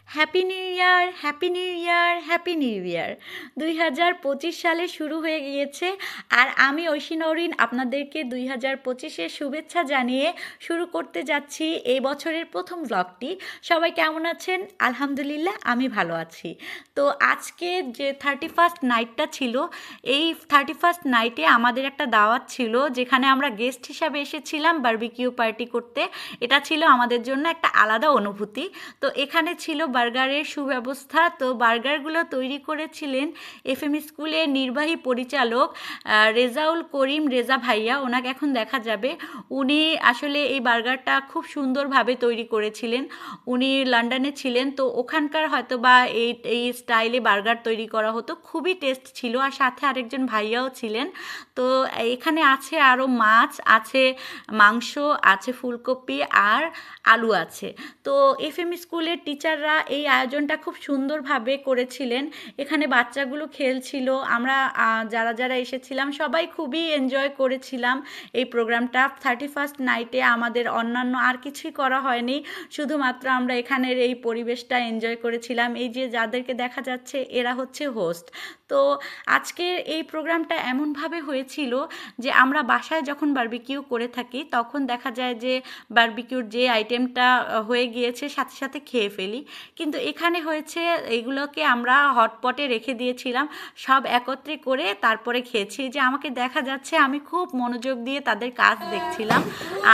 Happy new year, happy new year, happy new year. 2025 সালে শুরু হয়ে গিয়েছে, আর আমি ঐশী নওরিন আপনাদেরকে 2025-এর শুভেচ্ছা জানিয়ে শুরু করতে যাচ্ছি এই বছরের প্রথম ব্লগটি। সবাই কেমন আছেন? আলহামদুলিল্লাহ, আমি ভালো আছি। তো আজকে যে 31st নাইটটা ছিল, এই 31st নাইটে আমাদের একটা দাওয়াত ছিল, যেখানে আমরা গেস্ট হিসাবে এসেছিলাম বারবিকিউ পার্টি করতে। এটা ছিল আমাদের জন্য একটা আলাদা অনুভূতি। তো এখানে ছিল বার্গারের সুব্যবস্থা। তো বার্গারগুলো তৈরি করেছিলেন এফএম স্কুলের নির্বাহী পরিচালক রেজাউল করিম রেজা ভাইয়া, ওনাকে এখন দেখা যাবে। উনি আসলে এই বার্গারটা খুব সুন্দরভাবে তৈরি করেছিলেন। উনি লন্ডনে ছিলেন, তো ওখানকার হয়তো বা এই স্টাইলে বার্গার তৈরি করা হতো, খুবই টেস্ট ছিল। আর সাথে আরেকজন ভাইয়াও ছিলেন। তো এখানে আছে আরও মাছ আছে, মাংস আছে, ফুলকপি আর আলু আছে। তো এফএম স্কুলের টিচাররা এই আয়োজনটা খুব সুন্দরভাবে করেছিলেন। এখানে বাচ্চাগুলো খেলছিল, আমরা যারা যারা এসেছিলাম সবাই খুবই এনজয় করেছিলাম এই প্রোগ্রামটা। 31st নাইটে আমাদের অন্যান্য আর কিছুই করা হয়নি, শুধুমাত্র আমরা এখানের এই পরিবেশটা এনজয় করেছিলাম। এই যে যাদেরকে দেখা যাচ্ছে এরা হচ্ছে হোস্ট। তো আজকের এই প্রোগ্রামটা এমনভাবে হয়েছিল যে আমরা বাসায় যখন বারবিকিউ করে থাকি তখন দেখা যায় যে বারবিকিউর যে আইটেমটা হয়ে গিয়েছে সাথে সাথে খেয়ে ফেলি, কিন্তু এখানে হয়েছে এগুলোকে আমরা হটপটে রেখে দিয়েছিলাম, সব একত্রে করে তারপরে খেয়েছি। যে আমাকে দেখা যাচ্ছে আমি খুব মনোযোগ দিয়ে তাদের কাজ দেখছিলাম।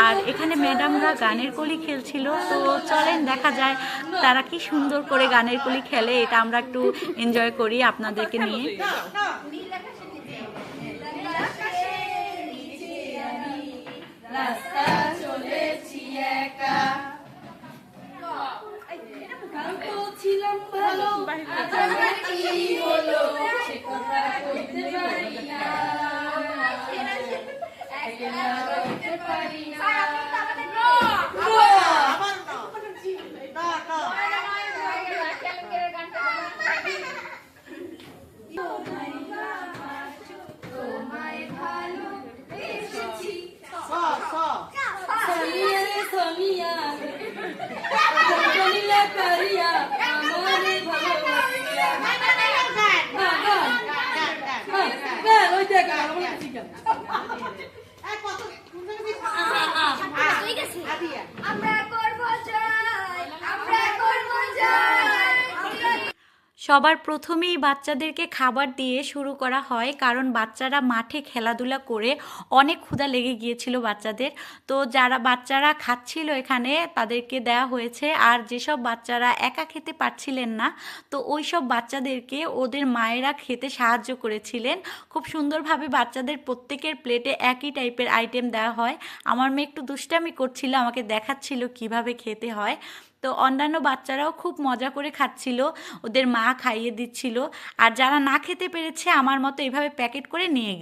আর এখানে ম্যাডামরা গানের কলি খেলছিল। তো চলেন দেখা যায় তারা কি সুন্দর করে গানের কলি খেলে, এটা আমরা একটু এনজয় করি আপনাদেরকে নিয়ে। রাস্তা চলেছি একা, ছিলাম ভালো, কি হলো সে কথা বলতে পারি না, একলা বলতে পারি না। তোমায় ভালো এসেছি সামিয়া রে সামিয়া কলিলা কারিয়া আমারে ভালোবাসিয়া ওই দেখ আমরা ঠিক আছে আমরা করব জয়, আমরা করব জয়। সবার প্রথমেই বাচ্চাদেরকে খাবার দিয়ে শুরু করা হয়, কারণ বাচ্চারা মাঠে খেলাধুলা করে অনেক ক্ষুধা লেগে গিয়েছিল বাচ্চাদের। তো যারা বাচ্চারা খাচ্ছিল এখানে তাদেরকে দেওয়া হয়েছে, আর যেসব বাচ্চারা একা খেতে পারছিলেন না তো ওই সব বাচ্চাদেরকে ওদের মায়েরা খেতে সাহায্য করেছিলেন। খুব সুন্দরভাবে বাচ্চাদের প্রত্যেকের প্লেটে একই টাইপের আইটেম দেওয়া হয়। আমার মেয়ে একটু দুষ্টামি করছিল, আমাকে দেখাচ্ছিল কিভাবে খেতে হয়। তো অন্যান্য বাচ্চারাও খুব মজা করে খাচ্ছিল, ওদের মা খাইয়ে দিচ্ছিল। আর যারা না খেতে পেরেছে আমার মতো এইভাবে প্যাকেট করে নিয়ে গিয়ে